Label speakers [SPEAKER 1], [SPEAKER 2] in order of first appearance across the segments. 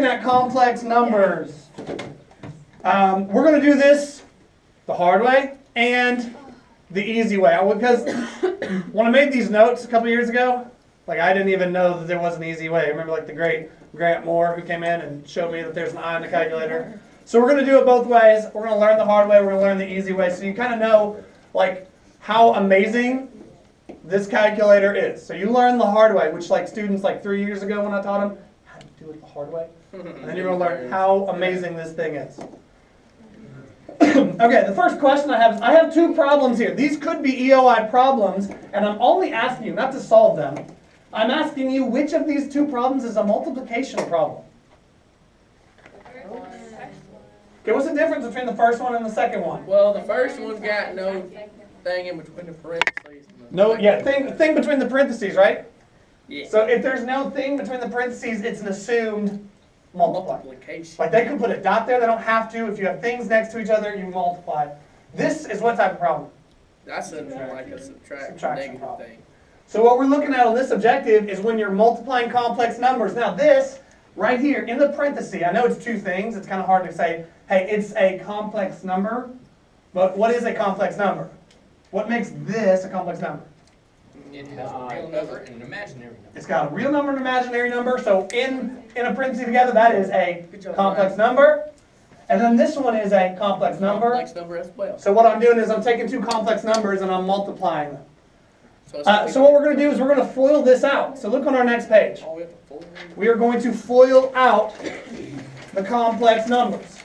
[SPEAKER 1] looking at complex numbers. We're going to do this the hard way and the easy way. Because when I made these notes a couple years ago, like I didn't even know that there was an easy way. Remember like the great Grant Moore who came in and showed me that there's an I on the calculator. So we're going to do it both ways. We're going to learn the hard way. We're going to learn the easy way. So you kind of know like how amazing this calculator is. So you learn the hard way, which like students like 3 years ago when I taught them how to do it the hard way. And then you're going to learn how amazing this thing is. Okay, the first question I have two problems here. These could be EOI problems, and I'm only asking you not to solve them. I'm asking you which of these two problems is a multiplication problem. Okay, what's the difference between the first one and the second one?
[SPEAKER 2] Well, the first one's got no thing in between the parentheses.
[SPEAKER 1] No, yeah, thing between the parentheses, right?
[SPEAKER 2] Yeah.
[SPEAKER 1] So if there's no thing between the parentheses, it's an assumed
[SPEAKER 2] Multiplication.
[SPEAKER 1] Like they can put a dot there, they don't have to. If you have things next to each other, you multiply. This is what type of problem?
[SPEAKER 2] That's like a subtraction negative
[SPEAKER 1] problem.
[SPEAKER 2] thing.
[SPEAKER 1] So what we're looking at on this objective is when you're multiplying complex numbers. Now this, right here, in the parenthesis, I know it's two things. It's kind of hard to say, hey, it's a complex number. But what is a complex number? What makes this a complex number?
[SPEAKER 3] It has a real number and an imaginary number.
[SPEAKER 1] It's got a real number and an imaginary number. So in a parenthesis together, that is a complex number. And then this one is a complex number.
[SPEAKER 2] Complex number as well.
[SPEAKER 1] So what I'm doing is I'm taking two complex numbers and I'm multiplying them.
[SPEAKER 2] So
[SPEAKER 1] what we're going to do is we're going to FOIL this out. So look on our next page. We are going to FOIL out the complex numbers.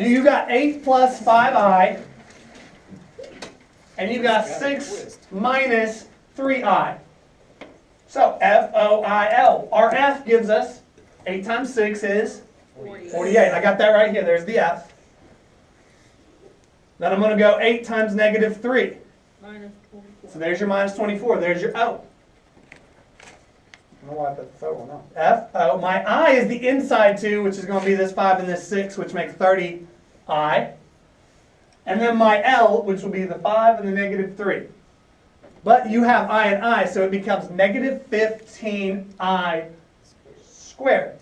[SPEAKER 1] You got 8 plus 5i. And you've got 6 minus 3i. So FOIL. Our F gives us 8 times 6 is 48. I got that right here. There's the F. Then I'm going to go 8 times negative 3. So there's your minus 24. There's your O. I don't know why I put the third one on. F-O. My I is the inside 2, which is going to be this 5 and this 6, which makes 30i. And then my L, which will be the 5 and the negative 3. But you have I and I, so it becomes negative 15i squared.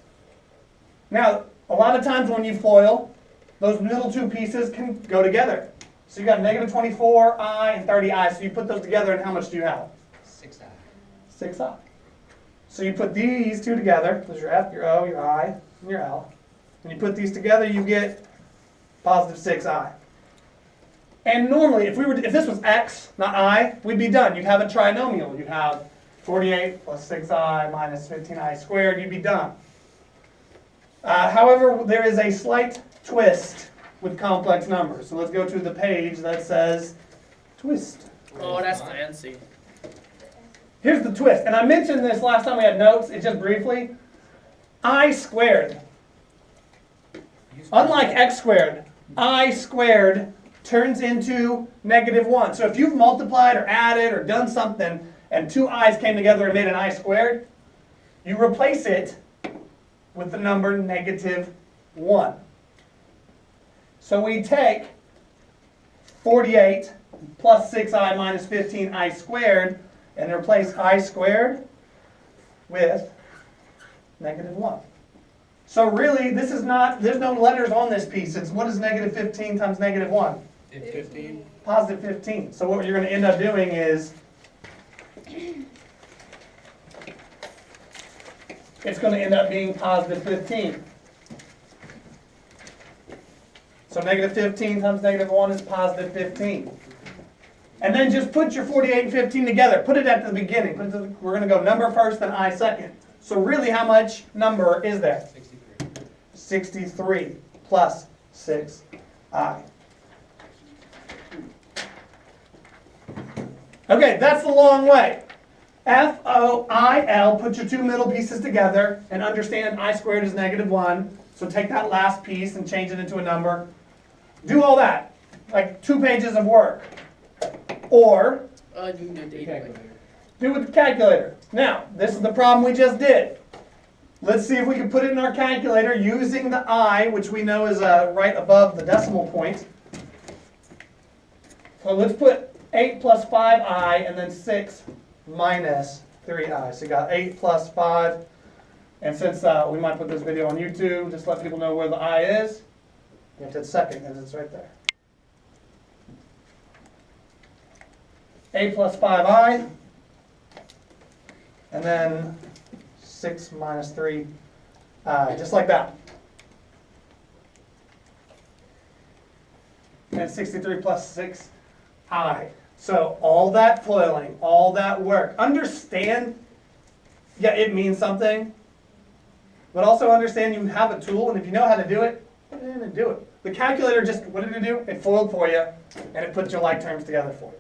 [SPEAKER 1] Now, a lot of times when you FOIL, those middle two pieces can go together. So you got negative 24i and 30i, so you put those together, and how much do you have?
[SPEAKER 3] 6i.
[SPEAKER 1] 6i. So you put these two together, there's your F, your O, your I, and your L. And you put these together, you get positive 6i. And normally, if this was x, not I, we'd be done. You'd have a trinomial. You'd have 48 plus 6i minus 15i squared. You'd be done. However, there is a slight twist with complex numbers. So let's go to the page that says twist.
[SPEAKER 2] Oh, that's fancy.
[SPEAKER 1] Here's the twist. And I mentioned this last time we had notes. It's just briefly. I squared. Unlike x squared, I squared turns into negative 1. So if you've multiplied or added or done something and two i's came together and made an I squared, you replace it with the number negative 1. So we take 48 plus 6i minus 15i squared and replace I squared with negative 1. So really, this is not, there's no letters on this piece. It's what is negative 15 times negative 1?
[SPEAKER 2] 15.
[SPEAKER 1] Positive 15. So what you're going to end up doing is it's going to end up being positive 15. So negative 15 times negative 1 is positive 15. And then just put your 48 and 15 together. Put it at the beginning. We're going to go number first, then I second. So really, how much number is there?
[SPEAKER 3] 63.
[SPEAKER 1] 63 plus 6i. Okay, that's the long way. F-O-I-L, put your two middle pieces together and understand I squared is negative 1. So take that last piece and change it into a number. Do all that, like 2 pages of work. Or
[SPEAKER 2] You can do it either way.
[SPEAKER 1] do it with the calculator. Now, this is the problem we just did. Let's see if we can put it in our calculator using the I, which we know is right above the decimal point. So let's put 8 plus 5i and then 6 minus 3i. So you got 8 plus 5 And since we might put this video on YouTube, just let people know where the I is. You have to hit second, because it's right there. A plus 5I. And then 6 minus 3I, just like that. And 63 plus 6I. So all that foiling, all that work. Understand, yeah, it means something. But also understand you have a tool, and if you know how to do it, put it in and do it. The calculator just, what did it do? It foiled for you, and it put your like terms together for you.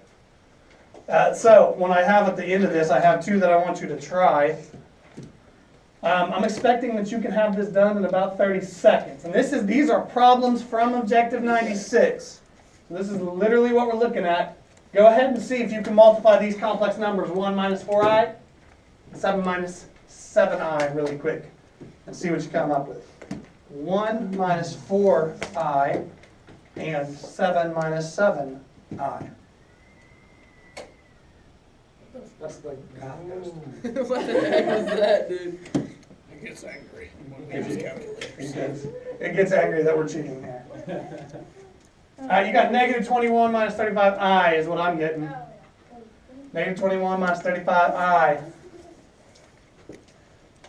[SPEAKER 1] So when I have at the end of this, I have 2 that I want you to try. I'm expecting that you can have this done in about 30 seconds. And these are problems from Objective 96. So this is literally what we're looking at. Go ahead and see if you can multiply these complex numbers, 1 minus 4i, 7 minus 7i, really quick, and see what you come up with. 1 minus 4i and 7 minus 7i. That's the math ghost.
[SPEAKER 2] What the heck was that, dude?
[SPEAKER 3] It gets angry when we use calculators.
[SPEAKER 1] It gets angry that we're cheating here. You got negative 21 minus 35i is what I'm getting. Negative 21 minus 35i.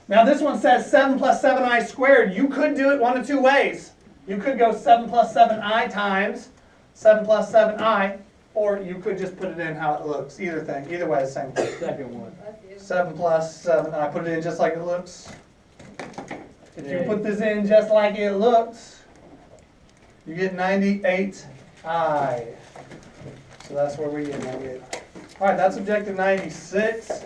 [SPEAKER 1] Now this one says 7 plus 7i squared. You could do it one of 2 ways. You could go 7 plus 7i times 7 plus 7i, or you could just put it in how it looks. Either thing. Either way, the same thing.
[SPEAKER 4] Second one.
[SPEAKER 1] 7 plus 7i. Put it in just like it looks. If you put this in just like it looks, you get 98i. So that's where we get 98. All right, that's Objective 96.